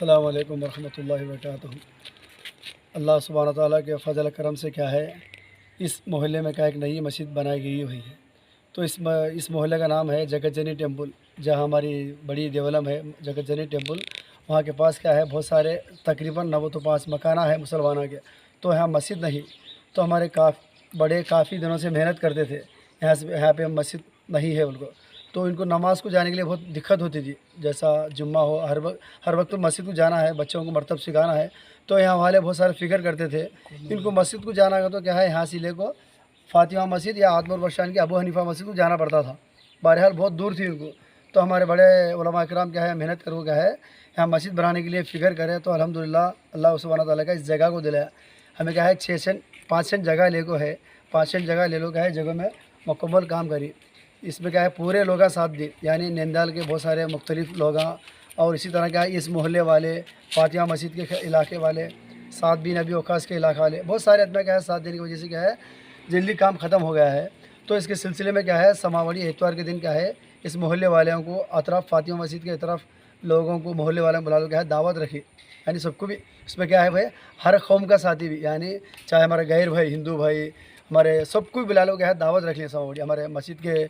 अस्सलाम वालेकुम वरहमतुल्लाहि वबरकातुहू। अल्लाह सुब्हानहू तआला के फ़ज़ल करम से क्या है, इस मोहल्ले में क्या एक नई मस्जिद बनाई गई हुई है। तो इस मोहल्ले का नाम है जगत जननी टेम्पल, जहाँ हमारी बड़ी देवलम है जगत जननी टेम्पल। वहाँ के पास क्या है, बहुत सारे तकरीबन 9 तो 5 मकाना है मुसलमानों के। तो यहाँ मस्जिद नहीं, तो हमारे काफ़ी दिनों से मेहनत करते थे। यहाँ पे मस्जिद नहीं है उनको, तो इनको नमाज़ को जाने के लिए बहुत दिक्कत होती थी। जैसा जुम्मा हो, हर वक्त तो मस्जिद को जाना है, बच्चों को मरतब सिखाना है। तो यहाँ वाले बहुत सारे फ़िक्र करते थे, इनको मस्जिद को जाना का तो क्या है, यहाँ से ले को फ़ातिमा मस्जिद या आदमपुर बस स्टैंड की अबू हनीफ़ा मस्जिद को जाना पड़ता था। बहरहाल बहुत दूर थी उनको। तो हमारे बड़े उलमा इकराम क्या है, मेहनत करो क्या है, यहाँ मस्जिद बनाने के लिए फ़िक्र करें। तो अल्हम्दुलिल्लाह अल्लाह सुब्हानहू तआला का इस जगह को दिलाया हमें। क्या है 5 जगह ले को है, 5 जगह ले लो क्या है, जगह में मुकम्मल काम करी। इसमें क्या है, पूरे लोग साथ दी, यानी नैनीताल के बहुत सारे मुख्तलिफ लोग, और इसी तरह क्या है इस मोहल्ले वाले, फातिमा मस्जिद के इलाके वाले, साथ भी नबी वकास के इलाके वाले, बहुत सारे आदमी क्या है साथ देने की वजह से क्या है जल्दी काम ख़त्म हो गया है। तो इसके सिलसिले में क्या है, समावड़ी इतवार के दिन क्या है, इस मोहल्ले वालों को अतराफ़ फातिमा मस्जिद के तरफ लोगों को, मोहल्ले वालों को बुला लो क्या है, दावत रखी। यानी सबको भी इसमें क्या है भाई, हर कौम का साथी भी, यानी चाहे हमारे गैर भाई, हिंदू भाई, हमारे सबको भी बुला लो क्या है, दावत रख लिया समावड़ी। हमारे मस्जिद के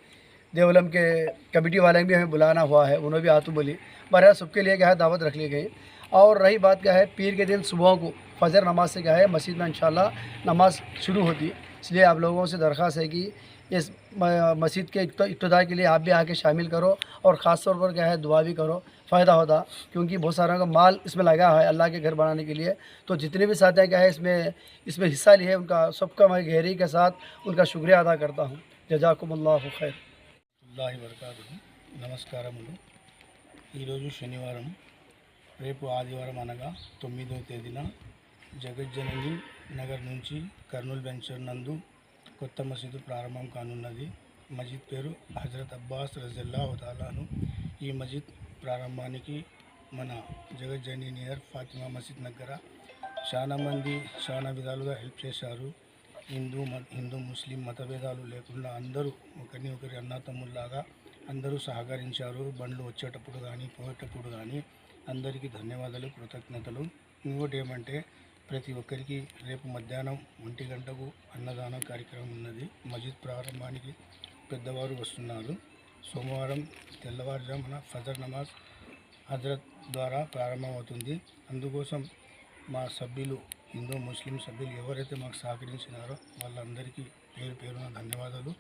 देवलम के कमेटी वाले भी हमें बुलाना हुआ है, उन्होंने भी आतू बोली। बहरहाल सबके लिए क्या है दावत रख ली गई। और रही बात क्या है, पीर के दिन सुबह को फ़जर नमाज से क्या है मस्जिद में इंशाल्लाह नमाज शुरू होती। इसलिए आप लोगों से दरख्वास्त है कि इस मस्जिद के इब्तिदा के लिए आप भी आके शामिल करो, और ख़ास तौर पर क्या है दुआ भी करो, फ़ायदा होता। क्योंकि बहुत सारा का माल इसमें लगा है अल्लाह के घर बनाने के लिए। तो जितने भी साथी क्या है इसमें हिस्सा लिए, उनका सबका मैं गहरी के साथ उनका शुक्रिया अदा करता हूँ। जज़ाकुमुल्लाहु खैर। వరకాతుహు నమస్కారములు। ఈరోజు శనివారం, రేపు ఆదివారం అనగా 9వ తేదీన జగజ్జనని నగర్ నుంచి కర్నూలు వెంచర్ నందు కొత్త మసీదు ప్రారంభం కానున్నది. మస్జిద్ పేరు హజరత్ అబ్బాస్ రజల్లాహు తాలాను. ఈ మస్జిద్ ప్రారంభానికి మన జగజ్జనని నియర్ ఫాతిమా మసీద్ దగ్గర చాలా మంది చాలా విధాలుగా హెల్ప్ చేశారు. హిందూ ముస్లిం మతభేదాలు లేకుండా అందరూ ఒకరి అన్నతమ్ముల్లాగా అందరూ సహకరించారు. బండ్లు వచ్చేటప్పుడు కానీ పోయేటప్పుడు కానీ అందరికీ ధన్యవాదాలు, కృతజ్ఞతలు. ఇంకోటి ఏమంటే ప్రతి ఒక్కరికి రేపు మధ్యాహ్నం 1 గంటకు అన్నదానం కార్యక్రమం ఉన్నది. మస్జిద్ ప్రారంభానికి పెద్దవారు వస్తున్నారు. సోమవారం తెల్లవారుజామున ఫజర్ నమాజ్ హజరత్ ద్వారా ప్రారంభమవుతుంది. అందుకోసం మా సభ్యులు, హిందూ ముస్లిం సభ్యులు ఎవరైతే మాకు సహకరించినారో వాళ్ళందరికీ పేరు పేరున ధన్యవాదాలు.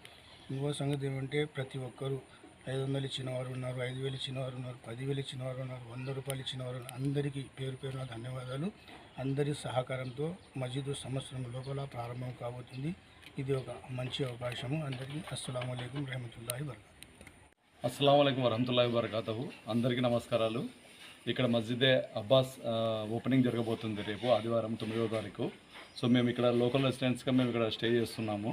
ఇంకో సంగతి ఏమంటే ప్రతి ఒక్కరూ 500 ఇచ్చినవారు ఉన్నారు, 5000 ఇచ్చినవారు ఉన్నారు, 10,000 ఇచ్చినవారు ఉన్నారు, 100 రూపాయలు ఇచ్చినవారు ఉన్నారు. అందరికీ పేరు పేరున ధన్యవాదాలు. అందరి సహకారంతో మస్జిద్ సంవత్సరం లోపల ప్రారంభం కాబోతుంది. ఇది ఒక మంచి అవకాశము. అందరికీ అస్సలాము అలైకుం రహమతుల్లాహి వబరకాతుహు. అస్సలాము అలైకుం వరహమతుల్లాహి వబరకాతుహు. అందరికీ నమస్కారాలు. ఇక్కడ మస్జిదే అబ్బాస్ ఓపెనింగ్ జరగబోతుంది రేపు ఆదివారం 9వ తారీఖు. సో మేము ఇక్కడ లోకల్ రెసిడెంట్స్గా మేము ఇక్కడ స్టే చేస్తున్నాము.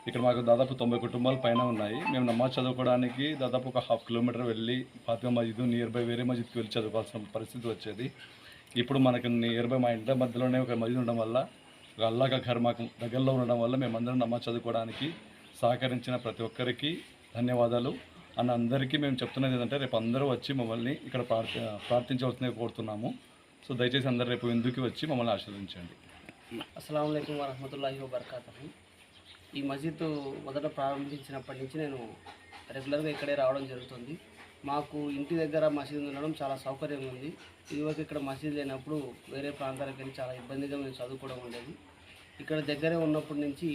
ఇక్కడ మాకు దాదాపు 90 కుటుంబాలు పైన ఉన్నాయి. మేము నమాజ్ చదువుకోవడానికి దాదాపు ఒక 1/2 కిలోమీటర్ వెళ్ళి ఫాతిమా మస్జిద్ నియర్ బై వేరే మస్జిద్కి వెళ్ళి చదువుకోవాల్సిన పరిస్థితి వచ్చేది. ఇప్పుడు మనకు నియర్ బై మా ఇంటి మధ్యలోనే ఒక మస్జిద్ ఉండడం వల్ల, ఒక అల్లా కా ఘర్ మాకు దగ్గరలో ఉండడం వల్ల మేమందరం నమాజ్ చదువుకోవడానికి సహకరించిన ప్రతి ఒక్కరికి ధన్యవాదాలు. అన్న అందరికీ మేము చెప్తున్నది ఏంటంటే రేపు అందరూ వచ్చి మమ్మల్ని ఇక్కడ ప్రార్థించవలసిందిగా కోరుతున్నాము. సో దయచేసి అందరూ రేపు ఎందుకు వచ్చి మమ్మల్ని ఆశీర్వదించండి. అస్సలాము అలైకుం వరహమతుల్లాహి వబరకాతుహు. ఈ మస్జిద్ మొదట ప్రారంభించినప్పటి నుంచి నేను రెగ్యులర్గా ఇక్కడే రావడం జరుగుతుంది. మాకు ఇంటి దగ్గర మసీదు ఉండడం చాలా సౌకర్యంగా ఉంది. ఇదివరకు ఇక్కడ మసీదు లేనప్పుడు వేరే ప్రాంతాలకు వెళ్ళి చాలా ఇబ్బందిగా మేము చదువుకోవడం ఉండేది. ఇక్కడ దగ్గరే ఉన్నప్పటి నుంచి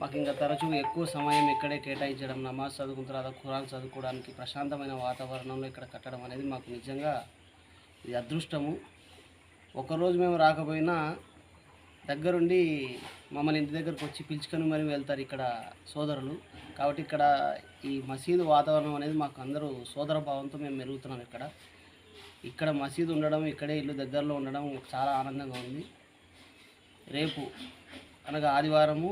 మాకు ఇంకా తరచూ ఎక్కువ సమయం ఇక్కడే కేటాయించడం, నమాజ్ చదువుకున్న తర్వాత ఖురాన్ చదువుకోవడానికి ప్రశాంతమైన వాతావరణంలో ఇక్కడ కట్టడం అనేది మాకు నిజంగా ఇది అదృష్టము. ఒకరోజు మేము రాకపోయినా దగ్గరుండి మమ్మల్ని ఇంటి దగ్గరకు వచ్చి పిలుచుకొని మరి వెళ్తారు ఇక్కడ సోదరులు. కాబట్టి ఇక్కడ ఈ మసీదు వాతావరణం అనేది మాకు అందరూ సోదర భావంతో మేము మెరుగుతున్నాం. ఇక్కడ మసీదు ఉండడం, ఇక్కడే ఇల్లు దగ్గరలో ఉండడం చాలా ఆనందంగా ఉంది. రేపు అనగా ఆదివారము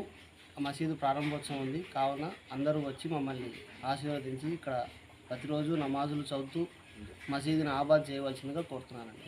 మసీదు ప్రారంభోత్సవం ఉంది. కావున అందరూ వచ్చి మమ్మల్ని ఆశీర్వదించి ఇక్కడ ప్రతిరోజు నమాజులు చదువుతూ మసీదుని ఆబాద్ చేయవలసిందిగా కోరుతున్నానండి.